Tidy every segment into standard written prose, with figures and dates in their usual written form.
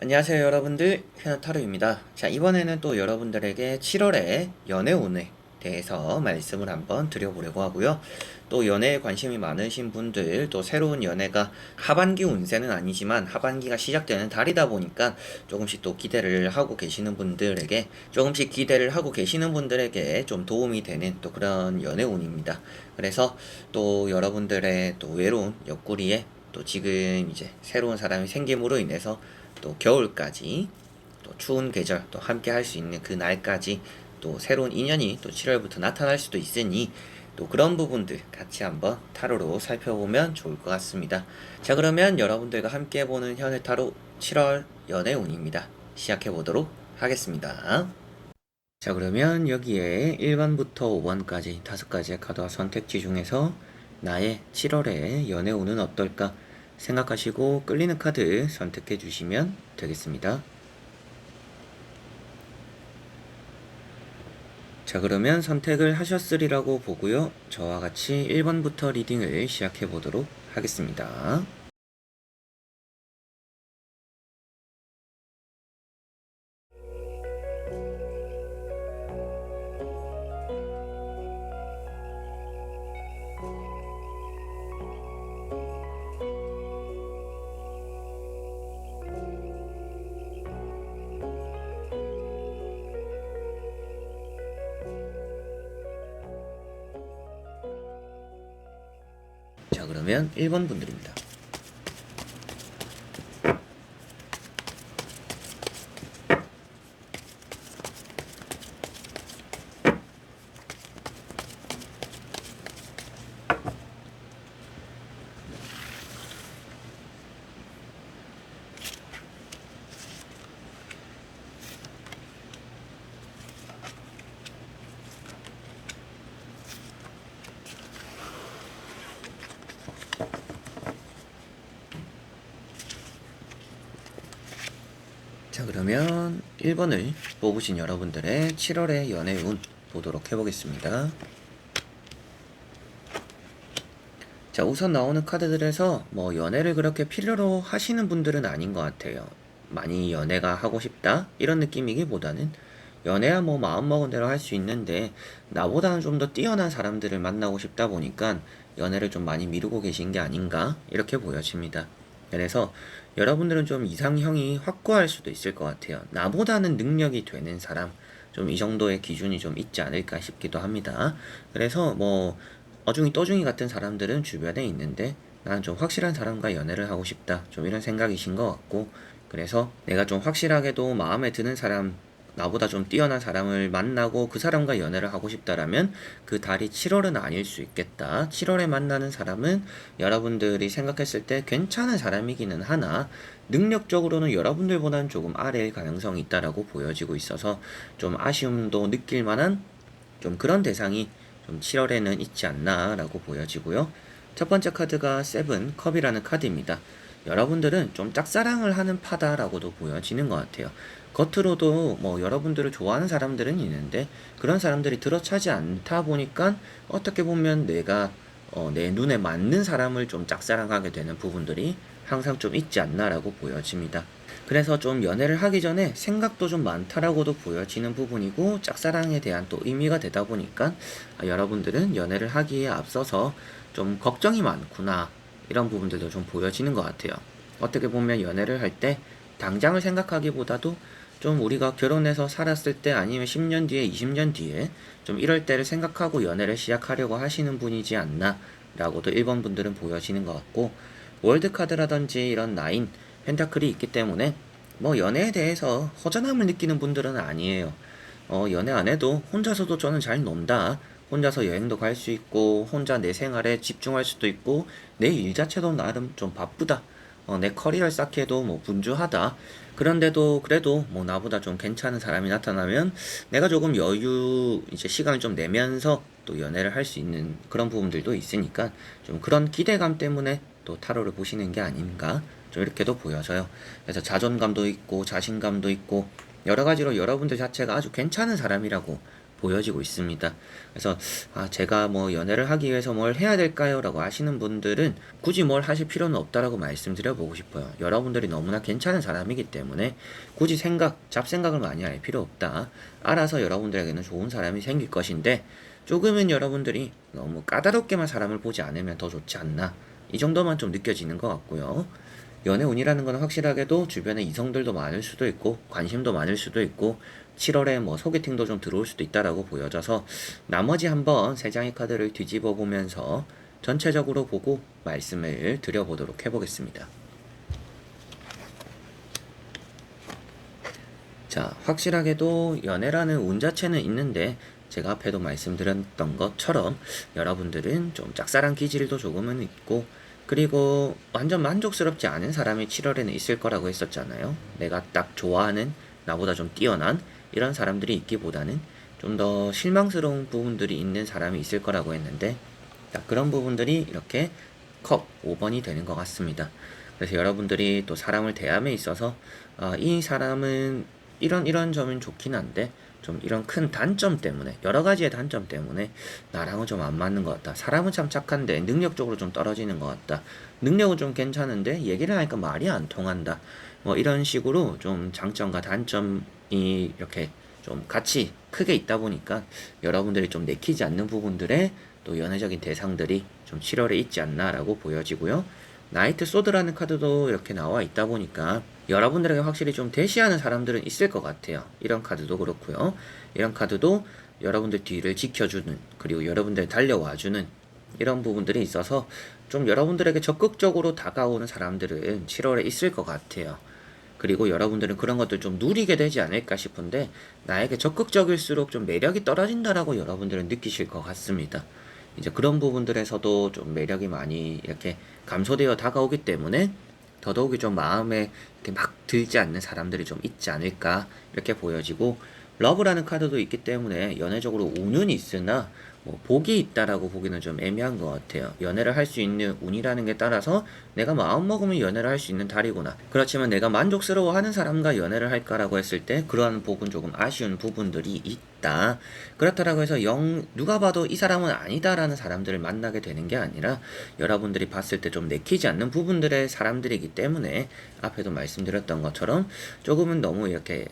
안녕하세요 여러분들, 현타로입니다. 자, 이번에는 또 여러분들에게 7월의 연애운에 대해서 말씀을 한번 드려보려고 하고요. 또 연애에 관심이 많으신 분들, 또 새로운 연애가 하반기 운세는 아니지만 하반기가 시작되는 달이다 보니까 조금씩 또 기대를 하고 계시는 분들에게 좀 도움이 되는 또 그런 연애운입니다. 그래서 또 여러분들의 또 외로운 옆구리에 또 지금 이제 새로운 사람이 생김으로 인해서 또 겨울까지 또 추운 계절 또 함께 할 수 있는 그 날까지 또 새로운 인연이 또 7월부터 나타날 수도 있으니 또 그런 부분들 같이 한번 타로로 살펴보면 좋을 것 같습니다. 자, 그러면 여러분들과 함께 보는 현해 타로 7월 연애운입니다. 시작해 보도록 하겠습니다. 자, 그러면 여기에 1번부터 5번까지 5가지의 카드와 선택지 중에서 나의 7월의 연애운은 어떨까 생각하시고 끌리는 카드 선택해 주시면 되겠습니다. 자, 그러면 선택을 하셨으리라고 보고요. 저와 같이 1번부터 리딩을 시작해 보도록 하겠습니다. 자, 그러면 1번 분들입니다. 자, 그러면 1번을 뽑으신 여러분들의 7월의 연애운 보도록 해보겠습니다. 자, 우선 나오는 카드들에서 뭐 연애를 그렇게 필요로 하시는 분들은 아닌 것 같아요. 많이 연애가 하고 싶다 이런 느낌이기보다는 연애야 뭐 마음먹은 대로 할 수 있는데 나보다는 좀 더 뛰어난 사람들을 만나고 싶다 보니까 연애를 좀 많이 미루고 계신 게 아닌가 이렇게 보여집니다. 그래서 여러분들은 좀 이상형이 확고할 수도 있을 것 같아요. 나보다는 능력이 되는 사람, 좀 이 정도의 기준이 좀 있지 않을까 싶기도 합니다. 그래서 뭐 어중이 떠중이 같은 사람들은 주변에 있는데 나는 좀 확실한 사람과 연애를 하고 싶다, 좀 이런 생각이신 것 같고, 그래서 내가 좀 확실하게도 마음에 드는 사람, 나보다 좀 뛰어난 사람을 만나고 그 사람과 연애를 하고 싶다라면 그 달이 7월은 아닐 수 있겠다. 7월에 만나는 사람은 여러분들이 생각했을 때 괜찮은 사람이기는 하나 능력적으로는 여러분들보다는 조금 아래일 가능성이 있다라고 보여지고 있어서 좀 아쉬움도 느낄 만한 좀 그런 대상이 좀 7월에는 있지 않나라고 보여지고요. 첫 번째 카드가 세븐 컵이라는 카드입니다. 여러분들은 좀 짝사랑을 하는 파다라고도 보여지는 것 같아요. 겉으로도 뭐 여러분들을 좋아하는 사람들은 있는데 그런 사람들이 들어차지 않다 보니까 어떻게 보면 내가 내 눈에 맞는 사람을 좀 짝사랑하게 되는 부분들이 항상 좀 있지 않나라고 보여집니다. 그래서 좀 연애를 하기 전에 생각도 좀 많다라고도 보여지는 부분이고 짝사랑에 대한 또 의미가 되다 보니까 여러분들은 연애를 하기에 앞서서 좀 걱정이 많구나 이런 부분들도 좀 보여지는 것 같아요. 어떻게 보면 연애를 할 때 당장을 생각하기보다도 좀 우리가 결혼해서 살았을 때 아니면 10년 뒤에 20년 뒤에 좀 이럴 때를 생각하고 연애를 시작하려고 하시는 분이지 않나 라고도 1번 분들은 보여지는 것 같고, 월드카드라든지 이런 나인 펜타클이 있기 때문에 뭐 연애에 대해서 허전함을 느끼는 분들은 아니에요. 연애 안 해도 혼자서도 저는 잘 논다. 혼자서 여행도 갈 수 있고, 혼자 내 생활에 집중할 수도 있고, 내 일 자체도 나름 좀 바쁘다. 내 커리어를 쌓기에도 뭐 분주하다. 그런데도 그래도 뭐 나보다 좀 괜찮은 사람이 나타나면 내가 조금 이제 시간을 좀 내면서 또 연애를 할 수 있는 그런 부분들도 있으니까 좀 그런 기대감 때문에 또 타로를 보시는 게 아닌가 좀 이렇게도 보여져요. 그래서 자존감도 있고 자신감도 있고 여러 가지로 여러분들 자체가 아주 괜찮은 사람이라고 보여지고 있습니다. 그래서 제가 뭐 연애를 하기 위해서 뭘 해야 될까요? 라고 하시는 분들은 굳이 뭘 하실 필요는 없다라고 말씀드려 보고 싶어요. 여러분들이 너무나 괜찮은 사람이기 때문에 굳이 잡생각을 많이 할 필요 없다. 알아서 여러분들에게는 좋은 사람이 생길 것인데 조금은 여러분들이 너무 까다롭게만 사람을 보지 않으면 더 좋지 않나. 이 정도만 좀 느껴지는 것 같고요. 연애 운이라는 건 확실하게도 주변에 이성들도 많을 수도 있고 관심도 많을 수도 있고 7월에 뭐 소개팅도 좀 들어올 수도 있다라고 보여져서 나머지 한번 세 장의 카드를 뒤집어 보면서 전체적으로 보고 말씀을 드려보도록 해보겠습니다. 자, 확실하게도 연애라는 운 자체는 있는데 제가 앞에도 말씀드렸던 것처럼 여러분들은 좀 짝사랑 기질도 조금은 있고 그리고 완전 만족스럽지 않은 사람이 7월에는 있을 거라고 했었잖아요. 내가 딱 좋아하는 나보다 좀 뛰어난 이런 사람들이 있기보다는 좀 더 실망스러운 부분들이 있는 사람이 있을 거라고 했는데 딱 그런 부분들이 이렇게 컵 5번이 되는 것 같습니다. 그래서 여러분들이 또 사람을 대함에 있어서 이 사람은 이런 점은 좋긴 한데 좀 이런 큰 단점 때문에 여러 가지의 단점 때문에 나랑은 좀 안 맞는 것 같다. 사람은 참 착한데 능력적으로 좀 떨어지는 것 같다. 능력은 좀 괜찮은데 얘기를 하니까 말이 안 통한다. 뭐 이런 식으로 좀 장점과 단점이 이렇게 좀 같이 크게 있다 보니까 여러분들이 좀 내키지 않는 부분들에 또 연애적인 대상들이 좀 7월에 있지 않나라고 보여지고요. 나이트 소드라는 카드도 이렇게 나와 있다 보니까 여러분들에게 확실히 좀 대시하는 사람들은 있을 것 같아요. 이런 카드도 그렇고요. 이런 카드도 여러분들 뒤를 지켜주는 그리고 여러분들 달려와주는 이런 부분들이 있어서 좀 여러분들에게 적극적으로 다가오는 사람들은 7월에 있을 것 같아요. 그리고 여러분들은 그런 것들 좀 누리게 되지 않을까 싶은데 나에게 적극적일수록 좀 매력이 떨어진다라고 여러분들은 느끼실 것 같습니다. 이제 그런 부분들에서도 좀 매력이 많이 이렇게 감소되어 다가오기 때문에 더더욱이 좀 마음에 이렇게 막 들지 않는 사람들이 좀 있지 않을까 이렇게 보여지고 러브라는 카드도 있기 때문에 연애적으로 운은 있으나 뭐 복이 있다라고 보기는 좀 애매한 것 같아요. 연애를 할 수 있는 운이라는 게 따라서 내가 마음 먹으면 연애를 할 수 있는 달이구나. 그렇지만 내가 만족스러워하는 사람과 연애를 할까라고 했을 때 그러한 복은 조금 아쉬운 부분들이 있다. 그렇다라고 해서 누가 봐도 이 사람은 아니다라는 사람들을 만나게 되는 게 아니라 여러분들이 봤을 때 좀 내키지 않는 부분들의 사람들이기 때문에 앞에도 말씀드렸던 것처럼 조금은 너무 이렇게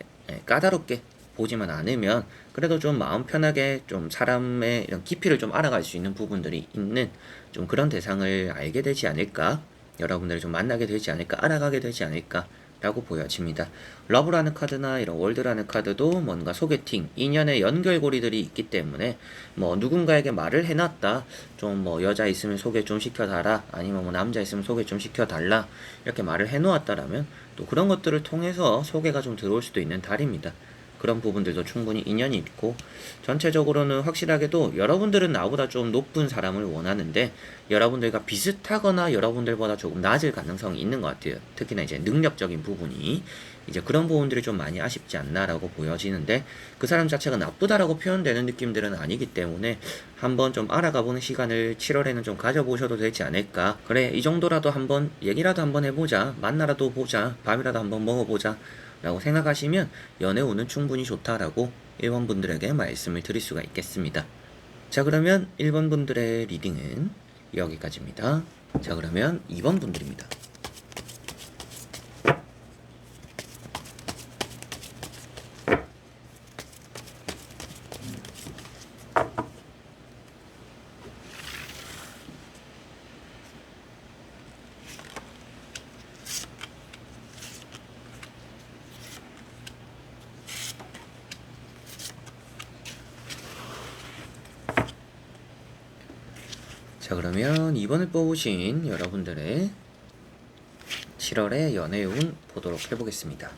까다롭게 보지만 않으면 그래도 좀 마음 편하게 좀 사람의 이런 깊이를 좀 알아갈 수 있는 부분들이 있는 좀 그런 대상을 알게 되지 않을까, 여러분들이 좀 만나게 되지 않을까, 알아가게 되지 않을까 라고 보여집니다. 러브라는 카드나 이런 월드라는 카드도 뭔가 소개팅, 인연의 연결고리들이 있기 때문에 뭐 누군가에게 말을 해놨다, 좀 뭐 여자 있으면 소개 좀 시켜달라, 아니면 뭐 남자 있으면 소개 좀 시켜달라 이렇게 말을 해놓았다라면 또 그런 것들을 통해서 소개가 좀 들어올 수도 있는 달입니다. 그런 부분들도 충분히 인연이 있고 전체적으로는 확실하게도 여러분들은 나보다 좀 높은 사람을 원하는데 여러분들과 비슷하거나 여러분들보다 조금 낮을 가능성이 있는 것 같아요. 특히나 이제 능력적인 부분이 이제 그런 부분들이 좀 많이 아쉽지 않나라고 보여지는데 그 사람 자체가 나쁘다라고 표현되는 느낌들은 아니기 때문에 한번 좀 알아가보는 시간을 7월에는 좀 가져보셔도 되지 않을까. 그래, 이 정도라도 한번 얘기라도 한번 해보자, 만나라도 보자, 밥이라도 한번 먹어보자 라고 생각하시면 연애운은 충분히 좋다라고 1번 분들에게 말씀을 드릴 수가 있겠습니다. 자, 그러면 1번 분들의 리딩은 여기까지입니다. 자, 그러면 2번 분들입니다. 자, 그러면 2번을 뽑으신 여러분들의 7월의 연애운 보도록 해보겠습니다.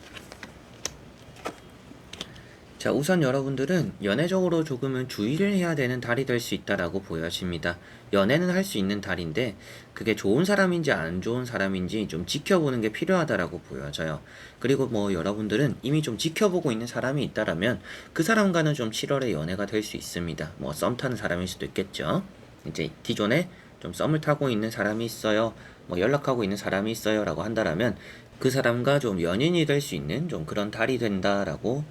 자, 우선 여러분들은 연애적으로 조금은 주의를 해야 되는 달이 될 수 있다라고 보여집니다. 연애는 할 수 있는 달인데 그게 좋은 사람인지 안 좋은 사람인지 좀 지켜보는 게 필요하다라고 보여져요. 그리고 뭐 여러분들은 이미 좀 지켜보고 있는 사람이 있다라면 그 사람과는 좀 7월에 연애가 될 수 있습니다. 뭐 썸 타는 사람일 수도 있겠죠. 이제 기존에 좀 썸을 타고 있는 사람이 있어요, 뭐 연락하고 있는 사람이 있어요 라고 한다라면 그 사람과 좀 연인이 될 수 있는 좀 그런 달이 된다라고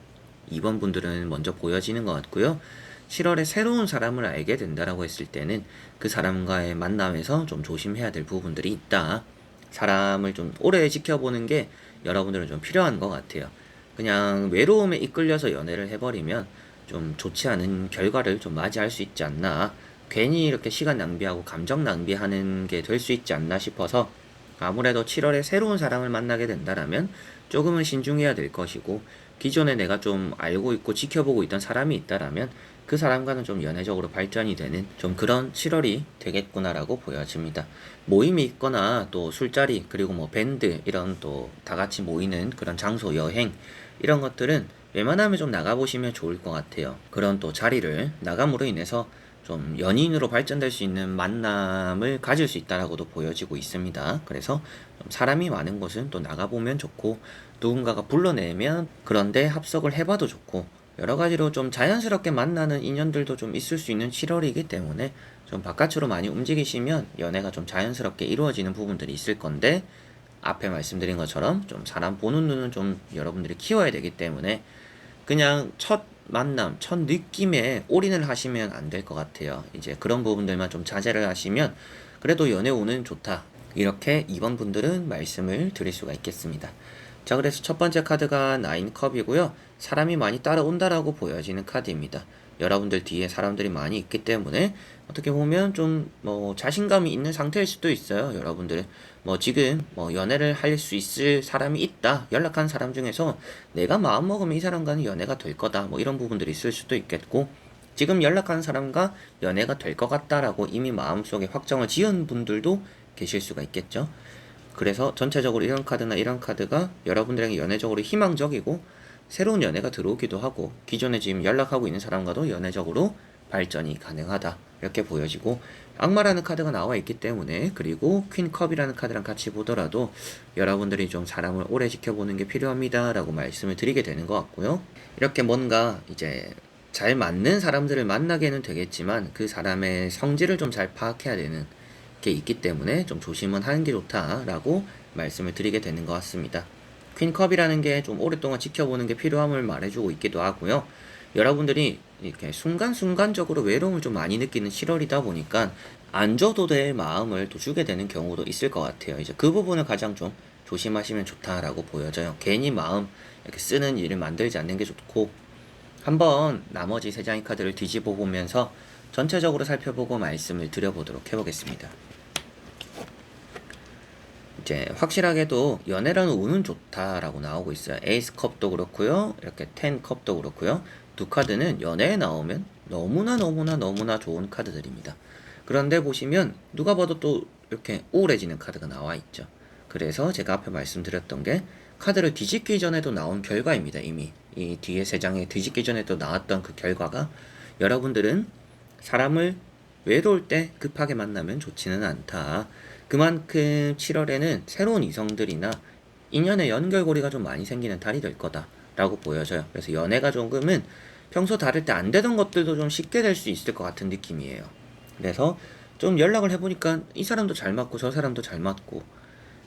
2번 분들은 먼저 보여지는 것 같고요. 7월에 새로운 사람을 알게 된다라고 했을 때는 그 사람과의 만남에서 좀 조심해야 될 부분들이 있다. 사람을 좀 오래 지켜보는 게 여러분들은 좀 필요한 것 같아요. 그냥 외로움에 이끌려서 연애를 해버리면 좀 좋지 않은 결과를 좀 맞이할 수 있지 않나. 괜히 이렇게 시간 낭비하고 감정 낭비하는 게 될 수 있지 않나 싶어서 아무래도 7월에 새로운 사람을 만나게 된다라면 조금은 신중해야 될 것이고, 기존에 내가 좀 알고 있고 지켜보고 있던 사람이 있다라면 그 사람과는 좀 연애적으로 발전이 되는 좀 그런 7월이 되겠구나라고 보여집니다. 모임이 있거나 또 술자리, 그리고 뭐 밴드, 이런 또 다 같이 모이는 그런 장소, 여행, 이런 것들은 웬만하면 좀 나가보시면 좋을 것 같아요. 그런 또 자리를 나감으로 인해서 좀 연인으로 발전될 수 있는 만남을 가질 수 있다라고도 보여지고 있습니다. 그래서 좀 사람이 많은 곳은 또 나가보면 좋고, 누군가가 불러내면 그런데 합석을 해봐도 좋고, 여러 가지로 좀 자연스럽게 만나는 인연들도 좀 있을 수 있는 7월이기 때문에 좀 바깥으로 많이 움직이시면 연애가 좀 자연스럽게 이루어지는 부분들이 있을 건데, 앞에 말씀드린 것처럼 좀 사람 보는 눈은 좀 여러분들이 키워야 되기 때문에 그냥 첫 만남, 첫 느낌에 올인을 하시면 안 될 것 같아요. 이제 그런 부분들만 좀 자제를 하시면 그래도 연애 운은 좋다. 이렇게 2번 분들은 말씀을 드릴 수가 있겠습니다. 자, 그래서 첫 번째 카드가 9컵이고요. 사람이 많이 따라온다라고 보여지는 카드입니다. 여러분들 뒤에 사람들이 많이 있기 때문에 어떻게 보면 좀 뭐 자신감이 있는 상태일 수도 있어요. 여러분들 뭐 지금 뭐 연애를 할 수 있을 사람이 있다, 연락한 사람 중에서 내가 마음 먹으면 이 사람과는 연애가 될 거다, 뭐 이런 부분들이 있을 수도 있겠고, 지금 연락한 사람과 연애가 될 것 같다라고 이미 마음속에 확정을 지은 분들도 계실 수가 있겠죠. 그래서 전체적으로 이런 카드나 이런 카드가 여러분들에게 연애적으로 희망적이고, 새로운 연애가 들어오기도 하고, 기존에 지금 연락하고 있는 사람과도 연애적으로 발전이 가능하다, 이렇게 보여지고, 악마라는 카드가 나와 있기 때문에, 그리고 퀸컵이라는 카드랑 같이 보더라도 여러분들이 좀 사람을 오래 지켜보는 게 필요합니다 라고 말씀을 드리게 되는 것 같고요. 이렇게 뭔가 이제 잘 맞는 사람들을 만나게는 되겠지만 그 사람의 성질을 좀 잘 파악해야 되는 게 있기 때문에 좀 조심은 하는 게 좋다라고 말씀을 드리게 되는 것 같습니다. 퀸컵이라는 게 좀 오랫동안 지켜보는 게 필요함을 말해주고 있기도 하고요. 여러분들이 이렇게 순간순간적으로 외로움을 좀 많이 느끼는 7월이다 보니까 안 줘도 될 마음을 또 주게 되는 경우도 있을 것 같아요. 이제 그 부분을 가장 좀 조심하시면 좋다라고 보여져요. 괜히 마음 이렇게 쓰는 일을 만들지 않는 게 좋고, 한번 나머지 세 장의 카드를 뒤집어 보면서 전체적으로 살펴보고 말씀을 드려보도록 해보겠습니다. 이제 확실하게도 연애라는 운은 좋다라고 나오고 있어요. 에이스 컵도 그렇고요, 이렇게 10컵도 그렇고요. 두 카드는 연애에 나오면 너무나 좋은 카드들입니다. 그런데 보시면 누가 봐도 또 이렇게 우울해지는 카드가 나와 있죠. 그래서 제가 앞에 말씀드렸던 게 카드를 뒤집기 전에도 나온 결과입니다. 이미 이 뒤에 세 장에 뒤집기 전에도 나왔던 그 결과가, 여러분들은 사람을 외로울 때 급하게 만나면 좋지는 않다. 그만큼 7월에는 새로운 이성들이나 인연의 연결고리가 좀 많이 생기는 달이 될 거다라고 보여져요. 그래서 연애가 조금은 평소 다를 때 안 되던 것들도 좀 쉽게 될 수 있을 것 같은 느낌이에요. 그래서 좀 연락을 해보니까 이 사람도 잘 맞고 저 사람도 잘 맞고,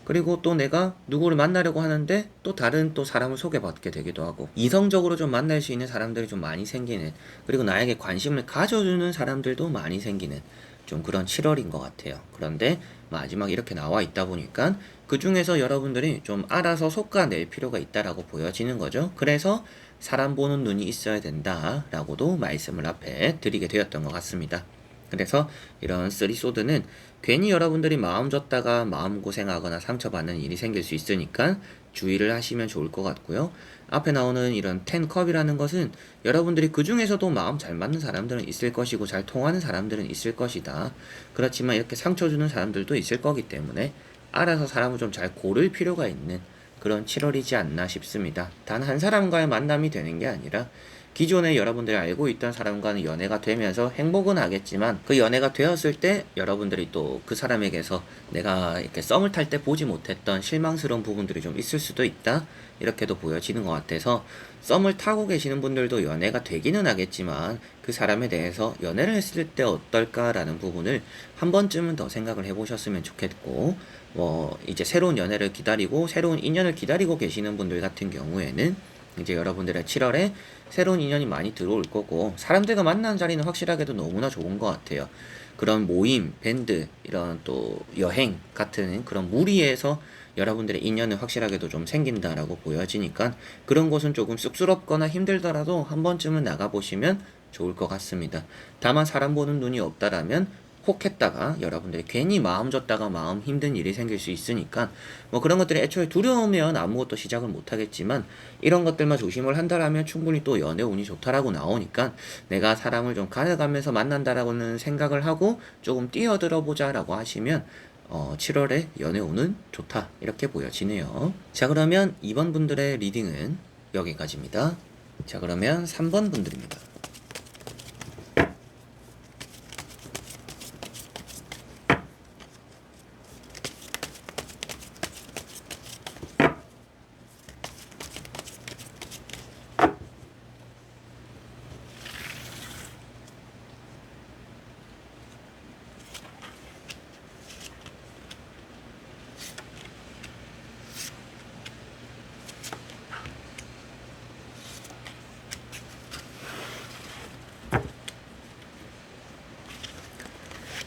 그리고 또 내가 누구를 만나려고 하는데 또 다른 또 사람을 소개받게 되기도 하고, 이성적으로 좀 만날 수 있는 사람들이 좀 많이 생기는, 그리고 나에게 관심을 가져주는 사람들도 많이 생기는 좀 그런 7월인 것 같아요. 그런데 마지막 이렇게 나와 있다 보니까 그 중에서 여러분들이 좀 알아서 솎아낼 필요가 있다라고 보여지는 거죠. 그래서 사람 보는 눈이 있어야 된다라고도 말씀을 앞에 드리게 되었던 것 같습니다. 그래서 이런 쓰리소드는 괜히 여러분들이 마음 줬다가 마음고생하거나 상처받는 일이 생길 수 있으니까 주의를 하시면 좋을 것 같고요. 앞에 나오는 이런 10컵이라는 것은 여러분들이 그 중에서도 마음 잘 맞는 사람들은 있을 것이고 잘 통하는 사람들은 있을 것이다. 그렇지만 이렇게 상처 주는 사람들도 있을 거기 때문에 알아서 사람을 좀 잘 고를 필요가 있는 그런 7월이지 않나 싶습니다. 단 한 사람과의 만남이 되는 게 아니라 기존에 여러분들이 알고 있던 사람과는 연애가 되면서 행복은 하겠지만, 그 연애가 되었을 때 여러분들이 또 그 사람에게서 내가 이렇게 썸을 탈 때 보지 못했던 실망스러운 부분들이 좀 있을 수도 있다, 이렇게도 보여지는 것 같아서, 썸을 타고 계시는 분들도 연애가 되기는 하겠지만 그 사람에 대해서 연애를 했을 때 어떨까라는 부분을 한 번쯤은 더 생각을 해보셨으면 좋겠고, 뭐 이제 새로운 연애를 기다리고 새로운 인연을 기다리고 계시는 분들 같은 경우에는 이제 여러분들의 7월에 새로운 인연이 많이 들어올 거고, 사람들과 만나는 자리는 확실하게도 너무나 좋은 것 같아요. 그런 모임, 밴드, 이런 또 여행 같은 그런 무리에서 여러분들의 인연은 확실하게도 좀 생긴다라고 보여지니까, 그런 곳은 조금 쑥스럽거나 힘들더라도 한 번쯤은 나가보시면 좋을 것 같습니다. 다만 사람 보는 눈이 없다라면 혹했다가 여러분들이 괜히 마음 줬다가 마음 힘든 일이 생길 수 있으니까, 뭐 그런 것들이 애초에 두려우면 아무것도 시작을 못 하겠지만, 이런 것들만 조심을 한다라면 충분히 또 연애 운이 좋다라고 나오니까, 내가 사람을 좀 가져가면서 만난다라고는 생각을 하고 조금 뛰어들어 보자라고 하시면 7월에 연애 운은 좋다 이렇게 보여지네요. 자, 그러면 2번 분들의 리딩은 여기까지입니다. 자, 그러면 3번 분들입니다.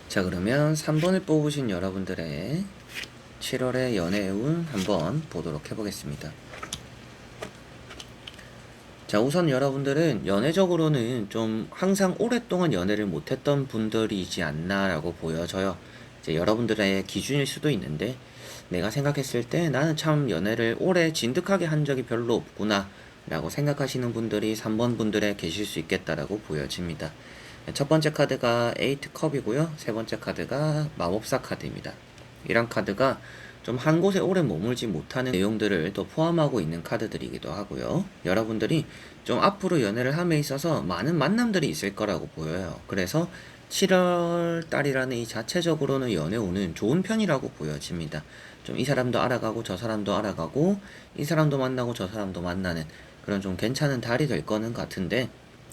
자, 그러면 3번을 뽑으신 여러분들의 7월의 연애운 한번 보도록 해보겠습니다. 자, 우선 여러분들은 연애적으로는 좀 항상 오랫동안 연애를 못했던 분들이지 않나라고 보여져요. 이제 여러분들의 기준일 수도 있는데, 내가 생각했을 때 나는 참 연애를 오래 진득하게 한 적이 별로 없구나 라고 생각하시는 분들이 3번 분들에 계실 수 있겠다라고 보여집니다. 첫 번째 카드가 에이트 컵이고요. 세 번째 카드가 마법사 카드입니다. 이런 카드가 좀 한 곳에 오래 머물지 못하는 내용들을 또 포함하고 있는 카드들이기도 하고요. 여러분들이 좀 앞으로 연애를 함에 있어서 많은 만남들이 있을 거라고 보여요. 그래서 7월 달이라는 이 자체적으로는 연애 운은 좋은 편이라고 보여집니다. 좀 이 사람도 알아가고 저 사람도 알아가고 이 사람도 만나고 저 사람도 만나는 그런 좀 괜찮은 달이 될 거는 같은데,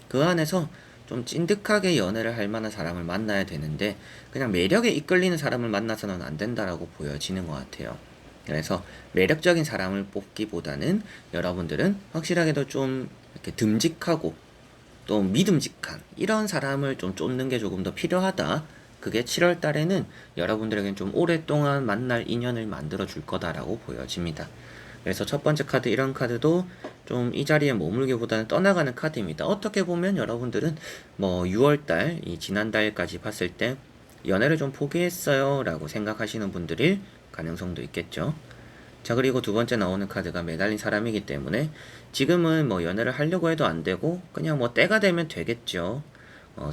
그 안에서 좀 찐득하게 연애를 할 만한 사람을 만나야 되는데, 그냥 매력에 이끌리는 사람을 만나서는 안 된다라고 보여지는 것 같아요. 그래서 매력적인 사람을 뽑기보다는 여러분들은 확실하게도 좀 이렇게 듬직하고 또 믿음직한 이런 사람을 좀 쫓는 게 조금 더 필요하다. 그게 7월 달에는 여러분들에겐 좀 오랫동안 만날 인연을 만들어 줄 거다라고 보여집니다. 그래서 첫 번째 카드, 이런 카드도 좀 이 자리에 머물기보다는 떠나가는 카드입니다. 어떻게 보면 여러분들은 뭐 6월달, 이 지난달까지 봤을 때 연애를 좀 포기했어요 라고 생각하시는 분들일 가능성도 있겠죠. 자, 그리고 두 번째 나오는 카드가 매달린 사람이기 때문에 지금은 뭐 연애를 하려고 해도 안 되고 그냥 뭐 때가 되면 되겠죠.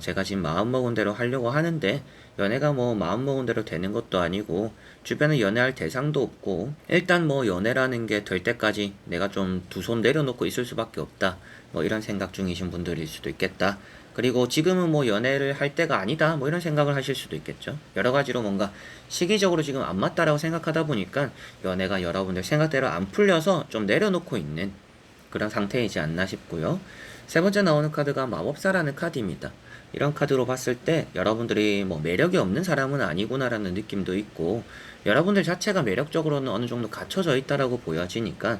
제가 지금 마음먹은 대로 하려고 하는데 연애가 뭐 마음먹은 대로 되는 것도 아니고 주변에 연애할 대상도 없고, 일단 뭐 연애라는 게 될 때까지 내가 좀 두 손 내려놓고 있을 수밖에 없다, 뭐 이런 생각 중이신 분들일 수도 있겠다. 그리고 지금은 뭐 연애를 할 때가 아니다, 뭐 이런 생각을 하실 수도 있겠죠. 여러 가지로 뭔가 시기적으로 지금 안 맞다라고 생각하다 보니까 연애가 여러분들 생각대로 안 풀려서 좀 내려놓고 있는 그런 상태이지 않나 싶고요. 세 번째 나오는 카드가 마법사라는 카드입니다. 이런 카드로 봤을 때 여러분들이 뭐 매력이 없는 사람은 아니구나라는 느낌도 있고, 여러분들 자체가 매력적으로는 어느 정도 갖춰져 있다라고 보여지니까,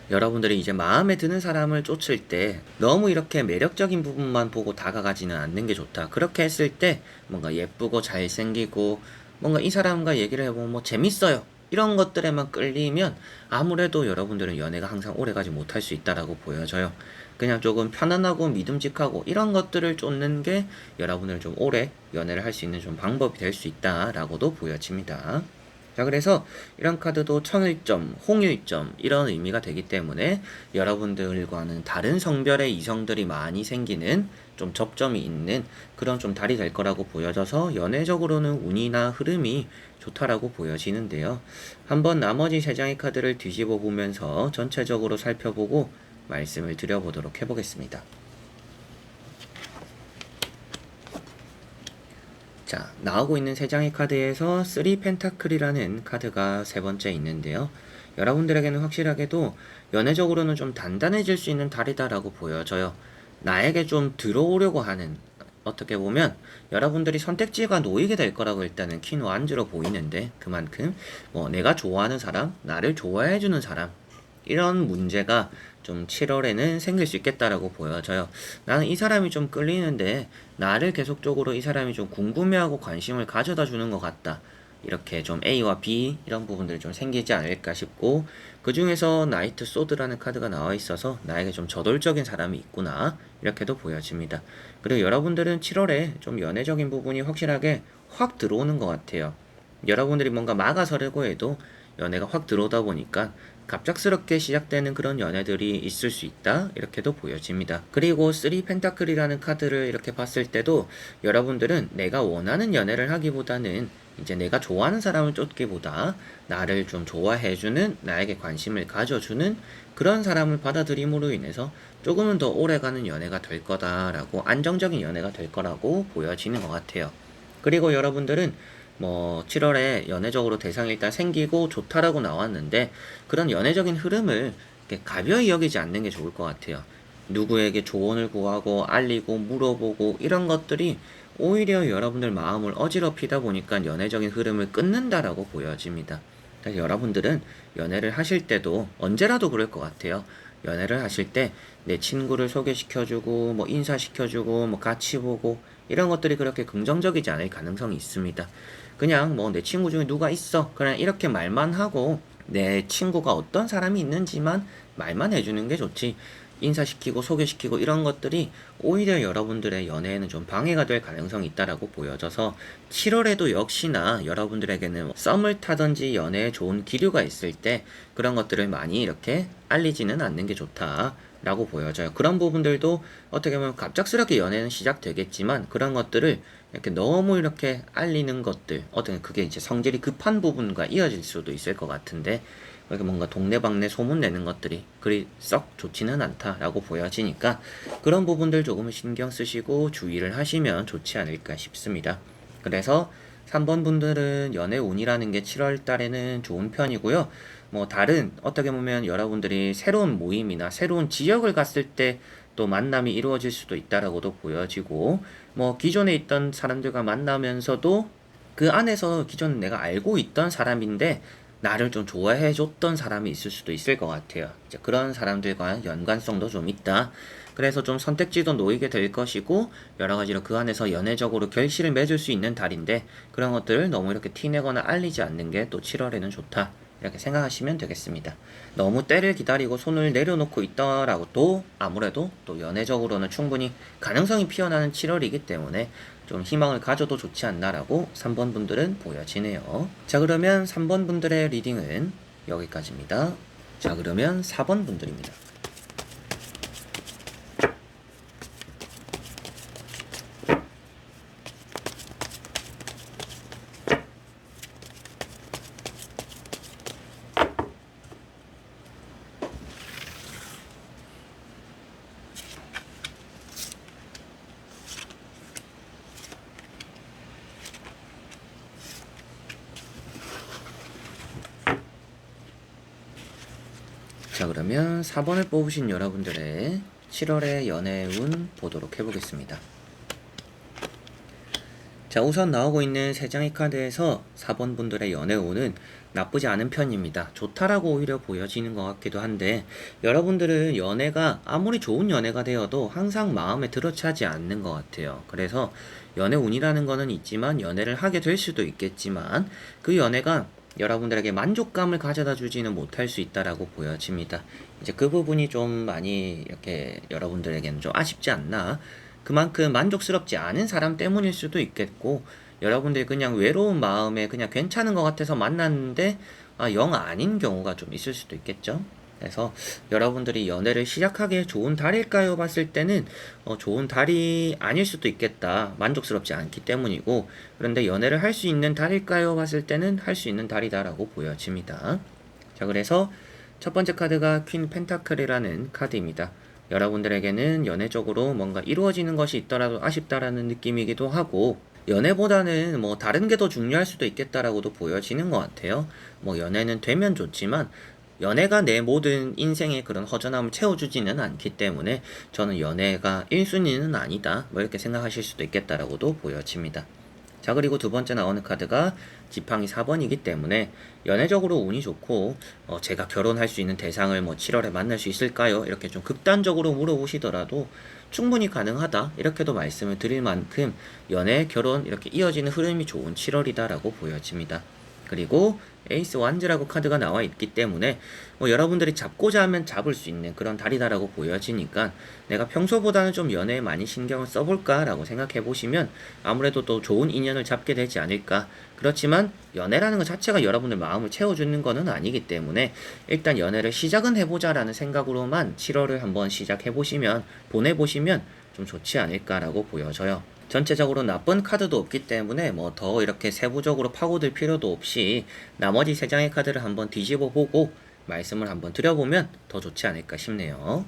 여러분들이 이제 마음에 드는 사람을 쫓을 때 너무 이렇게 매력적인 부분만 보고 다가가지는 않는 게 좋다. 그렇게 했을 때 뭔가 예쁘고 잘생기고 뭔가 이 사람과 얘기를 해보면 뭐 재밌어요, 이런 것들에만 끌리면 아무래도 여러분들은 연애가 항상 오래가지 못할 수 있다라고 보여져요. 그냥 조금 편안하고 믿음직하고 이런 것들을 쫓는 게 여러분을 좀 오래 연애를 할 수 있는 좀 방법이 될 수 있다라고도 보여집니다. 자, 그래서 이런 카드도 청일점, 홍일점 이런 의미가 되기 때문에 여러분들과는 다른 성별의 이성들이 많이 생기는 좀 접점이 있는 그런 좀 달이 될 거라고 보여져서 연애적으로는 운이나 흐름이 좋다라고 보여지는데요. 한번 나머지 세 장의 카드를 뒤집어 보면서 전체적으로 살펴보고 말씀을 드려보도록 해보겠습니다. 자, 나오고 있는 세 장의 카드에서 3 펜타클이라는 카드가 세 번째 있는데요. 여러분들에게는 확실하게도 연애적으로는 좀 단단해질 수 있는 달이다라고 보여져요. 나에게 좀 들어오려고 하는, 어떻게 보면 여러분들이 선택지가 놓이게 될 거라고 일단은 퀸 완즈로 보이는데, 그만큼 뭐 내가 좋아하는 사람, 나를 좋아해주는 사람, 이런 문제가 좀 7월에는 생길 수 있겠다라고 보여져요. 나는 이 사람이 좀 끌리는데 나를 계속적으로 이 사람이 좀 궁금해하고 관심을 가져다 주는 것 같다. 이렇게 좀 A와 B 이런 부분들이 좀 생기지 않을까 싶고, 그 중에서 나이트 소드라는 카드가 나와 있어서 나에게 좀 저돌적인 사람이 있구나 이렇게도 보여집니다. 그리고 여러분들은 7월에 좀 연애적인 부분이 확실하게 확 들어오는 것 같아요. 여러분들이 뭔가 막아서려고 해도 연애가 확 들어오다 보니까 갑작스럽게 시작되는 그런 연애들이 있을 수 있다 이렇게도 보여집니다. 그리고 3 펜타클이라는 카드를 이렇게 봤을 때도 여러분들은 내가 원하는 연애를 하기보다는 이제 내가 좋아하는 사람을 쫓기보다 나를 좀 좋아해주는, 나에게 관심을 가져주는 그런 사람을 받아들임으로 인해서 조금은 더 오래가는 연애가 될 거다라고, 안정적인 연애가 될 거라고 보여지는 것 같아요. 그리고 여러분들은 뭐 7월에 연애적으로 대상이 일단 생기고 좋다라고 나왔는데, 그런 연애적인 흐름을 이렇게 가벼이 여기지 않는 게 좋을 것 같아요. 누구에게 조언을 구하고 알리고 물어보고 이런 것들이 오히려 여러분들 마음을 어지럽히다 보니까 연애적인 흐름을 끊는다라고 보여집니다. 그래서 여러분들은 연애를 하실 때도 언제라도 그럴 것 같아요. 연애를 하실 때 내 친구를 소개시켜주고 뭐 인사시켜주고 뭐 같이 보고 이런 것들이 그렇게 긍정적이지 않을 가능성이 있습니다. 그냥 뭐 내 친구 중에 누가 있어 그냥 이렇게 말만 하고 내 친구가 어떤 사람이 있는지만 말만 해주는 게 좋지, 인사시키고 소개시키고 이런 것들이 오히려 여러분들의 연애에는 좀 방해가 될 가능성이 있다라고 보여져서 7월에도 역시나 여러분들에게는 썸을 타든지 연애에 좋은 기류가 있을 때 그런 것들을 많이 이렇게 알리지는 않는 게 좋다 라고 보여져요. 그런 부분들도 어떻게 보면 갑작스럽게 연애는 시작되겠지만 그런 것들을 이렇게 너무 이렇게 알리는 것들, 어떻게 그게 이제 성질이 급한 부분과 이어질 수도 있을 것 같은데, 이렇게 뭔가 동네방네 소문내는 것들이 그리 썩 좋지는 않다라고 보여지니까 그런 부분들 조금 신경 쓰시고 주의를 하시면 좋지 않을까 싶습니다. 그래서 3번 분들은 연애 운이라는 게 7월 달에는 좋은 편이고요. 뭐 다른 어떻게 보면 여러분들이 새로운 모임이나 새로운 지역을 갔을 때 또 만남이 이루어질 수도 있다라고도 보여지고, 뭐 기존에 있던 사람들과 만나면서도 그 안에서 기존 내가 알고 있던 사람인데 나를 좀 좋아해 줬던 사람이 있을 수도 있을 것 같아요. 이제 그런 사람들과 연관성도 좀 있다. 그래서 좀 선택지도 놓이게 될 것이고 여러 가지로 그 안에서 연애적으로 결실을 맺을 수 있는 달인데, 그런 것들을 너무 이렇게 티내거나 알리지 않는 게 또 7월에는 좋다. 이렇게 생각하시면 되겠습니다. 너무 때를 기다리고 손을 내려놓고 있다라고 또 아무래도 또 연애적으로는 충분히 가능성이 피어나는 7월이기 때문에 좀 희망을 가져도 좋지 않나라고 3번 분들은 보여지네요. 자, 그러면 3번 분들의 리딩은 여기까지입니다. 자, 그러면 4번 분들입니다. 자, 그러면 4번을 뽑으신 여러분들의 7월의 연애운 보도록 해보겠습니다. 자, 우선 나오고 있는 3장의 카드에서 4번 분들의 연애운은 나쁘지 않은 편입니다. 좋다라고 오히려 보여지는 것 같기도 한데, 여러분들은 연애가 아무리 좋은 연애가 되어도 항상 마음에 들어차지 않는 것 같아요. 그래서 연애운이라는 거는 있지만 연애를 하게 될 수도 있겠지만 그 연애가 여러분들에게 만족감을 가져다 주지는 못할 수 있다라고 보여집니다. 이제 그 부분이 좀 많이 이렇게 여러분들에게는 좀 아쉽지 않나. 그만큼 만족스럽지 않은 사람 때문일 수도 있겠고, 여러분들이 그냥 외로운 마음에 그냥 괜찮은 것 같아서 만났는데 영 아닌 경우가 좀 있을 수도 있겠죠. 그래서 여러분들이 연애를 시작하기에 좋은 달일까요? 봤을 때는 좋은 달이 아닐 수도 있겠다. 만족스럽지 않기 때문이고, 그런데 연애를 할 수 있는 달일까요? 봤을 때는 할 수 있는 달이다라고 보여집니다. 자, 그래서 첫 번째 카드가 퀸 펜타클이라는 카드입니다. 여러분들에게는 연애적으로 뭔가 이루어지는 것이 있더라도 아쉽다라는 느낌이기도 하고, 연애보다는 뭐 다른 게 더 중요할 수도 있겠다라고도 보여지는 것 같아요. 뭐 연애는 되면 좋지만 연애가 내 모든 인생의 그런 허전함을 채워주지는 않기 때문에 저는 연애가 1순위는 아니다, 뭐 이렇게 생각하실 수도 있겠다라고도 보여집니다. 자, 그리고 두 번째 나오는 카드가 지팡이 4번이기 때문에 연애적으로 운이 좋고 제가 결혼할 수 있는 대상을 뭐 7월에 만날 수 있을까요? 이렇게 좀 극단적으로 물어보시더라도 충분히 가능하다 이렇게도 말씀을 드릴 만큼 연애, 결혼 이렇게 이어지는 흐름이 좋은 7월이다라고 보여집니다. 그리고 에이스 완즈라고 카드가 나와 있기 때문에 여러분들이 잡고자 하면 잡을 수 있는 그런 달이다라고 보여지니까 내가 평소보다는 좀 연애에 많이 신경을 써볼까 라고 생각해 보시면 아무래도 또 좋은 인연을 잡게 되지 않을까. 그렇지만 연애라는 것 자체가 여러분들 마음을 채워주는 거는 아니기 때문에 일단 연애를 시작은 해보자 라는 생각으로만 7월을 한번 시작해 보시면 보내보시면 좀 좋지 않을까라고 보여져요. 전체적으로 나쁜 카드도 없기 때문에 뭐 더 이렇게 세부적으로 파고들 필요도 없이 나머지 세 장의 카드를 한번 뒤집어 보고 말씀을 한번 드려보면 더 좋지 않을까 싶네요.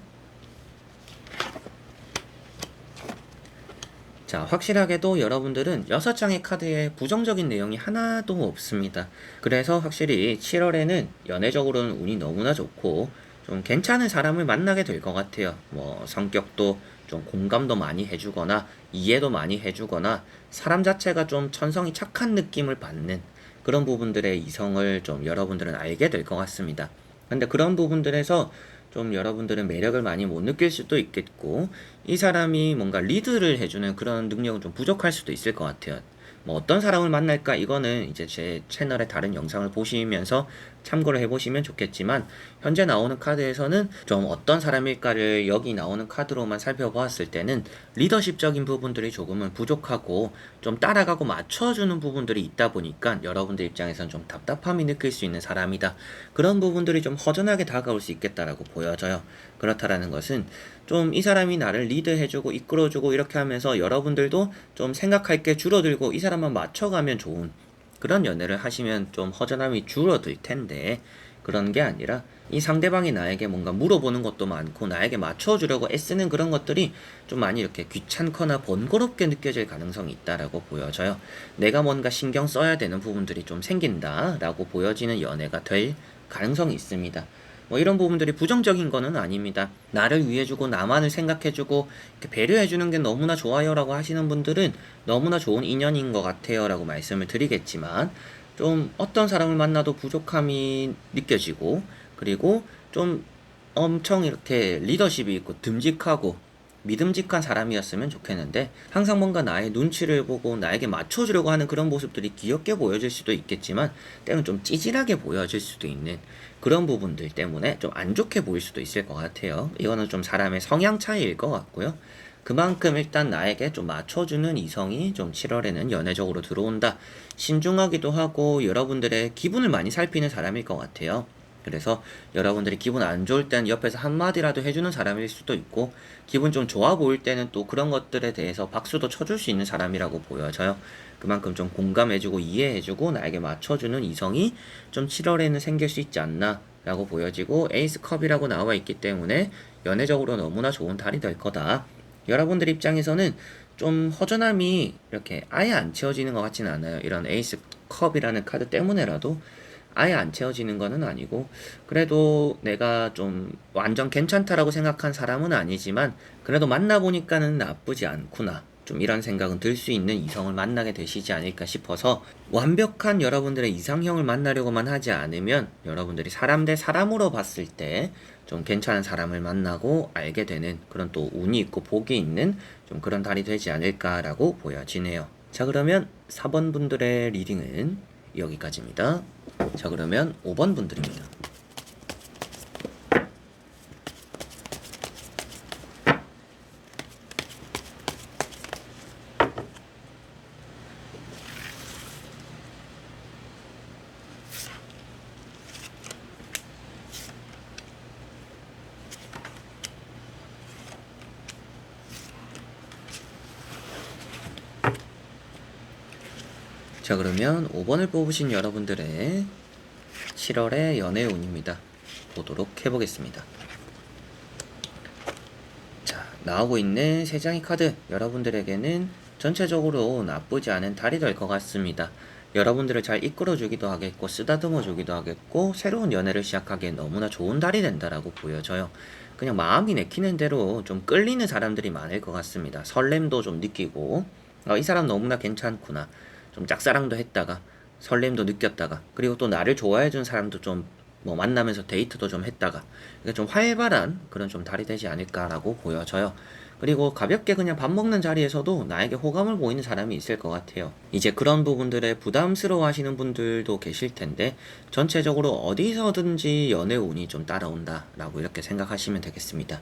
자, 확실하게도 여러분들은 6장의 카드에 부정적인 내용이 하나도 없습니다. 그래서 확실히 7월에는 연애적으로는 운이 너무나 좋고 좀 괜찮은 사람을 만나게 될 것 같아요. 뭐 성격도 좀 공감도 많이 해주거나 이해도 많이 해주거나 사람 자체가 좀 천성이 착한 느낌을 받는 그런 부분들의 이성을 좀 여러분들은 알게 될 것 같습니다. 근데 그런 부분들에서 좀 여러분들은 매력을 많이 못 느낄 수도 있겠고 이 사람이 뭔가 리드를 해주는 그런 능력은 좀 부족할 수도 있을 것 같아요. 뭐 어떤 사람을 만날까 이거는 이제 제 채널의 다른 영상을 보시면서 참고를 해보시면 좋겠지만 현재 나오는 카드에서는 좀 어떤 사람일까를 여기 나오는 카드로만 살펴보았을 때는 리더십적인 부분들이 조금은 부족하고 좀 따라가고 맞춰주는 부분들이 있다 보니까 여러분들 입장에서는 좀 답답함이 느낄 수 있는 사람이다. 그런 부분들이 좀 허전하게 다가올 수 있겠다라고 보여져요. 그렇다라는 것은 좀 이 사람이 나를 리드해주고 이끌어주고 이렇게 하면서 여러분들도 좀 생각할 게 줄어들고 이 사람만 맞춰가면 좋은 그런 연애를 하시면 좀 허전함이 줄어들 텐데 그런 게 아니라 이 상대방이 나에게 뭔가 물어보는 것도 많고 나에게 맞춰주려고 애쓰는 그런 것들이 좀 많이 이렇게 귀찮거나 번거롭게 느껴질 가능성이 있다라고 보여져요. 내가 뭔가 신경 써야 되는 부분들이 좀 생긴다라고 보여지는 연애가 될 가능성이 있습니다. 뭐 이런 부분들이 부정적인 거는 아닙니다. 나를 위해주고 나만을 생각해주고 이렇게 배려해주는 게 너무나 좋아요라고 하시는 분들은 너무나 좋은 인연인 것 같아요 라고 말씀을 드리겠지만 좀 어떤 사람을 만나도 부족함이 느껴지고 그리고 좀 엄청 이렇게 리더십이 있고 듬직하고 믿음직한 사람이었으면 좋겠는데 항상 뭔가 나의 눈치를 보고 나에게 맞춰주려고 하는 그런 모습들이 귀엽게 보여질 수도 있겠지만 때로는 좀 찌질하게 보여질 수도 있는 그런 부분들 때문에 좀 안 좋게 보일 수도 있을 것 같아요. 이거는 좀 사람의 성향 차이일 것 같고요. 그만큼 일단 나에게 좀 맞춰주는 이성이 좀 7월에는 연애적으로 들어온다. 신중하기도 하고 여러분들의 기분을 많이 살피는 사람일 것 같아요. 그래서 여러분들이 기분 안 좋을 땐 옆에서 한마디라도 해주는 사람일 수도 있고 기분 좀 좋아 보일 때는 또 그런 것들에 대해서 박수도 쳐줄 수 있는 사람이라고 보여져요. 그만큼 좀 공감해주고 이해해주고 나에게 맞춰주는 이성이 좀 7월에는 생길 수 있지 않나 라고 보여지고 에이스 컵이라고 나와 있기 때문에 연애적으로 너무나 좋은 달이 될 거다. 여러분들 입장에서는 좀 허전함이 이렇게 아예 안 채워지는 것 같지는 않아요. 이런 에이스 컵이라는 카드 때문에라도 아예 안 채워지는 거는 아니고 그래도 내가 좀 완전 괜찮다라고 생각한 사람은 아니지만 그래도 만나보니까는 나쁘지 않구나 좀 이런 생각은 들 수 있는 이성을 만나게 되시지 않을까 싶어서 완벽한 여러분들의 이상형을 만나려고만 하지 않으면 여러분들이 사람 대 사람으로 봤을 때 좀 괜찮은 사람을 만나고 알게 되는 그런 또 운이 있고 복이 있는 좀 그런 달이 되지 않을까라고 보여지네요. 자, 그러면 4번 분들의 리딩은 여기까지입니다. 자, 그러면 5번 분들입니다. 자, 그러면 5번을 뽑으신 여러분들의 7월의 연애 운입니다. 보도록 해보겠습니다. 자, 나오고 있는 3장의 카드 여러분들에게는 전체적으로 나쁘지 않은 달이 될 것 같습니다. 여러분들을 잘 이끌어주기도 하겠고 쓰다듬어주기도 하겠고 새로운 연애를 시작하기에 너무나 좋은 달이 된다라고 보여져요. 그냥 마음이 내키는 대로 좀 끌리는 사람들이 많을 것 같습니다. 설렘도 좀 느끼고 이 사람 너무나 괜찮구나. 좀 짝사랑도 했다가 설렘도 느꼈다가 그리고 또 나를 좋아해준 사람도 좀 뭐 만나면서 데이트도 좀 했다가 이게 좀 활발한 그런 좀 달이 되지 않을까라고 보여져요. 그리고 가볍게 그냥 밥 먹는 자리에서도 나에게 호감을 보이는 사람이 있을 것 같아요. 이제 그런 부분들에 부담스러워 하시는 분들도 계실 텐데 전체적으로 어디서든지 연애 운이 좀 따라온다 라고 이렇게 생각하시면 되겠습니다.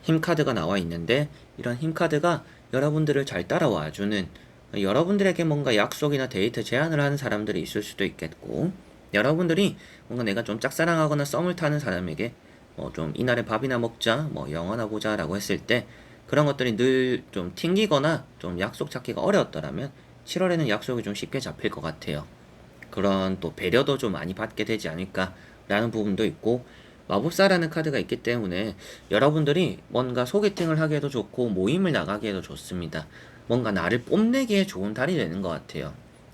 힘카드가 나와 있는데 이런 힘카드가 여러분들을 잘 따라와주는, 여러분들에게 뭔가 약속이나 데이트 제안을 하는 사람들이 있을 수도 있겠고, 여러분들이 뭔가 내가 좀 짝사랑하거나 썸을 타는 사람에게 뭐 좀 이날에 밥이나 먹자, 뭐 영화나 보자 라고 했을 때 그런 것들이 늘 좀 튕기거나 좀 약속 잡기가 어려웠더라면 7월에는 약속이 좀 쉽게 잡힐 것 같아요. 그런 또 배려도 좀 많이 받게 되지 않을까라는 부분도 있고, 마법사라는 카드가 있기 때문에 여러분들이 뭔가 소개팅을 하기에도 좋고 모임을 나가기에도 좋습니다. 뭔가 나를 뽐내기에 좋은 달이 되는 것 같아요.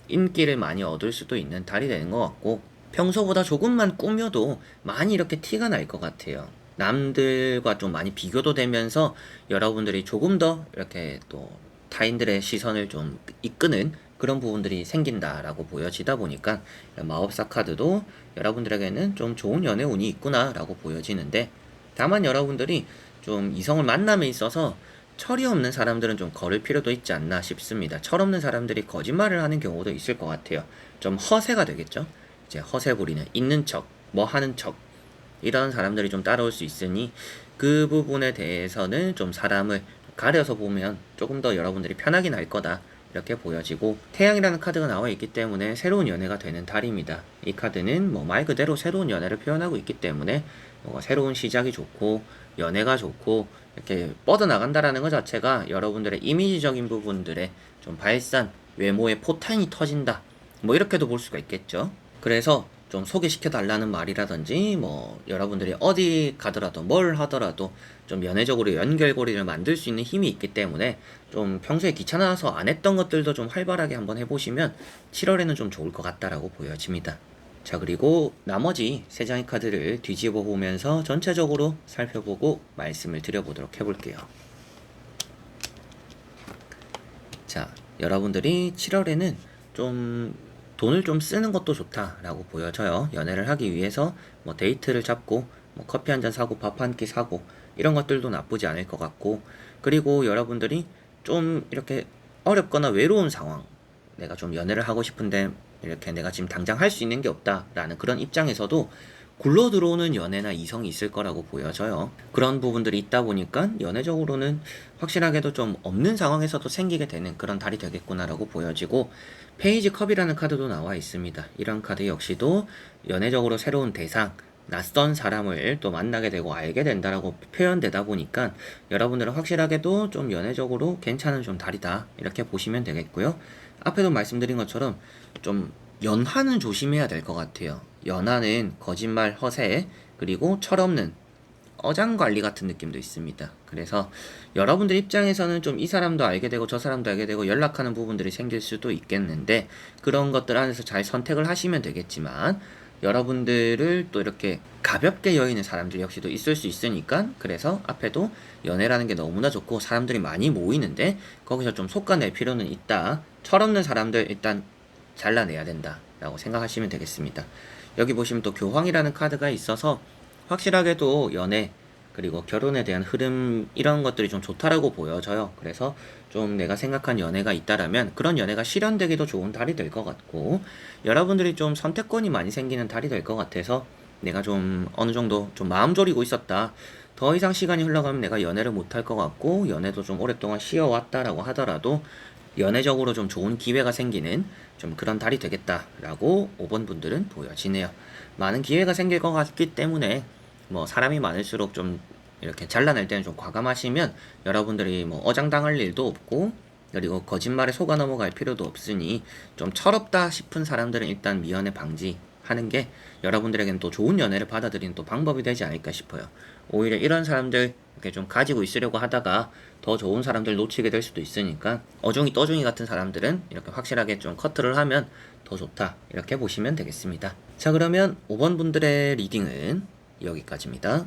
인기를 많이 얻을 수도 있는 달이 되는 것 같고, 평소보다 조금만 꾸며도 많이 이렇게 티가 날 것 같아요. 남들과 좀 많이 비교도 되면서 여러분들이 조금 더 이렇게 또 타인들의 시선을 좀 이끄는 그런 부분들이 생긴다라고 보여지다 보니까 마법사 카드도 여러분들에게는 좀 좋은 연애 운이 있구나라고 보여지는데, 다만 여러분들이 좀 이성을 만남에 있어서 철이 없는 사람들은 좀 걸을 필요도 있지 않나 싶습니다. 철 없는 사람들이 거짓말을 하는 경우도 있을 것 같아요. 좀 허세가 되겠죠. 이제 허세 부리는, 있는 척, 뭐 하는 척, 이런 사람들이 좀 따라올 수 있으니 그 부분에 대해서는 좀 사람을 가려서 보면 조금 더 여러분들이 편하긴 할 거다 이렇게 보여지고, 태양이라는 카드가 나와 있기 때문에 새로운 연애가 되는 달입니다. 이 카드는 뭐 말 그대로 새로운 연애를 표현하고 있기 때문에 새로운 시작이 좋고 연애가 좋고 이렇게 뻗어나간다라는 것 자체가 여러분들의 이미지적인 부분들에 좀 발산, 외모의 포탄이 터진다, 뭐 이렇게도 볼 수가 있겠죠. 그래서 좀 소개시켜 달라는 말이라든지 뭐 여러분들이 어디 가더라도 뭘 하더라도 좀 연애적으로 연결고리를 만들 수 있는 힘이 있기 때문에 좀 평소에 귀찮아서 안 했던 것들도 좀 활발하게 한번 해보시면 7월에는 좀 좋을 것 같다라고 보여집니다. 자, 그리고 나머지 세 장의 카드를 뒤집어 보면서 전체적으로 살펴보고 말씀을 드려보도록 해볼게요. 자, 여러분들이 7월에는 좀 돈을 좀 쓰는 것도 좋다라고 보여져요. 연애를 하기 위해서 뭐 데이트를 잡고 뭐 커피 한 잔 사고 밥 한 끼 사고 이런 것들도 나쁘지 않을 것 같고, 그리고 여러분들이 좀 이렇게 어렵거나 외로운 상황, 내가 좀 연애를 하고 싶은데 이렇게 내가 지금 당장 할 수 있는 게 없다라는 그런 입장에서도 굴러 들어오는 연애나 이성이 있을 거라고 보여져요. 그런 부분들이 있다 보니까 연애적으로는 확실하게도 좀 없는 상황에서도 생기게 되는 그런 달이 되겠구나라고 보여지고, 페이지 컵이라는 카드도 나와 있습니다. 이런 카드 역시도 연애적으로 새로운 대상, 낯선 사람을 또 만나게 되고 알게 된다라고 표현되다 보니까 여러분들은 확실하게도 좀 연애적으로 괜찮은 좀 달이다 이렇게 보시면 되겠고요. 앞에도 말씀드린 것처럼 좀 연하는 조심해야 될 것 같아요. 연하는 거짓말, 허세, 그리고 철없는 어장관리 같은 느낌도 있습니다. 그래서 여러분들 입장에서는 좀 이 사람도 알게 되고 저 사람도 알게 되고 연락하는 부분들이 생길 수도 있겠는데, 그런 것들 안에서 잘 선택을 하시면 되겠지만 여러분들을 또 이렇게 가볍게 여기는 사람들 역시도 있을 수 있으니까, 그래서 앞에도 연애라는 게 너무나 좋고 사람들이 많이 모이는데 거기서 좀 속아낼 필요는 있다, 철없는 사람들 일단 잘라내야 된다 라고 생각하시면 되겠습니다. 여기 보시면 또 교황이라는 카드가 있어서 확실하게도 연애 그리고 결혼에 대한 흐름 이런 것들이 좀 좋다라고 보여져요. 그래서 좀 내가 생각한 연애가 있다라면 그런 연애가 실현되기도 좋은 달이 될 것 같고, 여러분들이 좀 선택권이 많이 생기는 달이 될 것 같아서 내가 좀 어느 정도 좀 마음 졸이고 있었다, 더 이상 시간이 흘러가면 내가 연애를 못할 것 같고 연애도 좀 오랫동안 쉬어왔다라고 하더라도 연애적으로 좀 좋은 기회가 생기는 좀 그런 달이 되겠다라고 5번 분들은 보여지네요. 많은 기회가 생길 것 같기 때문에 뭐 사람이 많을수록 좀 이렇게 잘라낼 때는 좀 과감하시면 여러분들이 뭐 어장당할 일도 없고, 그리고 거짓말에 속아 넘어갈 필요도 없으니 좀 철없다 싶은 사람들은 일단 미연에 방지하는 게 여러분들에게는 또 좋은 연애를 받아들이는 또 방법이 되지 않을까 싶어요. 오히려 이런 사람들 이렇게 좀 가지고 있으려고 하다가 더 좋은 사람들 놓치게 될 수도 있으니까 어중이 떠중이 같은 사람들은 이렇게 확실하게 좀 커트를 하면 더 좋다 이렇게 보시면 되겠습니다. 자, 그러면 5번 분들의 리딩은 여기까지입니다.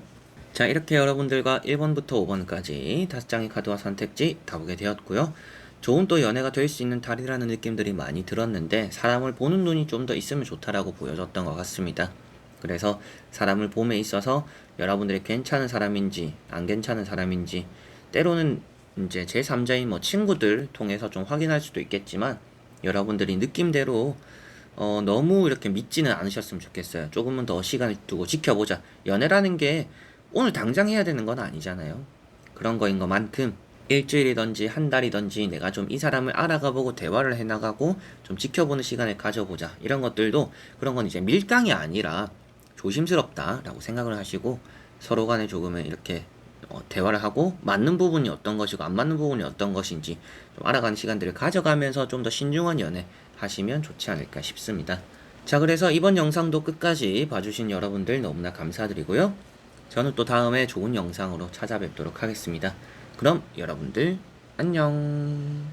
자, 이렇게 여러분들과 1번부터 5번까지 5장의 카드와 선택지 다 보게 되었고요. 좋은 또 연애가 될 수 있는 달이라는 느낌들이 많이 들었는데 사람을 보는 눈이 좀 더 있으면 좋다라고 보여졌던 것 같습니다. 그래서 사람을 봄에 있어서 여러분들이 괜찮은 사람인지 안 괜찮은 사람인지 때로는 이제 제3자인 뭐 친구들 통해서 좀 확인할 수도 있겠지만 여러분들이 느낌대로 너무 이렇게 믿지는 않으셨으면 좋겠어요. 조금은 더 시간을 두고 지켜보자. 연애라는 게 오늘 당장 해야 되는 건 아니잖아요. 그런 거인 것만큼 일주일이든지 한 달이든지 내가 좀 이 사람을 알아가보고 대화를 해나가고 좀 지켜보는 시간을 가져보자. 이런 것들도 그런 건 이제 밀당이 아니라 조심스럽다라고 생각을 하시고 서로 간에 조금은 이렇게 대화를 하고 맞는 부분이 어떤 것이고 안 맞는 부분이 어떤 것인지 좀 알아가는 시간들을 가져가면서 좀 더 신중한 연애 하시면 좋지 않을까 싶습니다. 자, 그래서 이번 영상도 끝까지 봐주신 여러분들 너무나 감사드리고요. 저는 또 다음에 좋은 영상으로 찾아뵙도록 하겠습니다. 그럼 여러분들 안녕.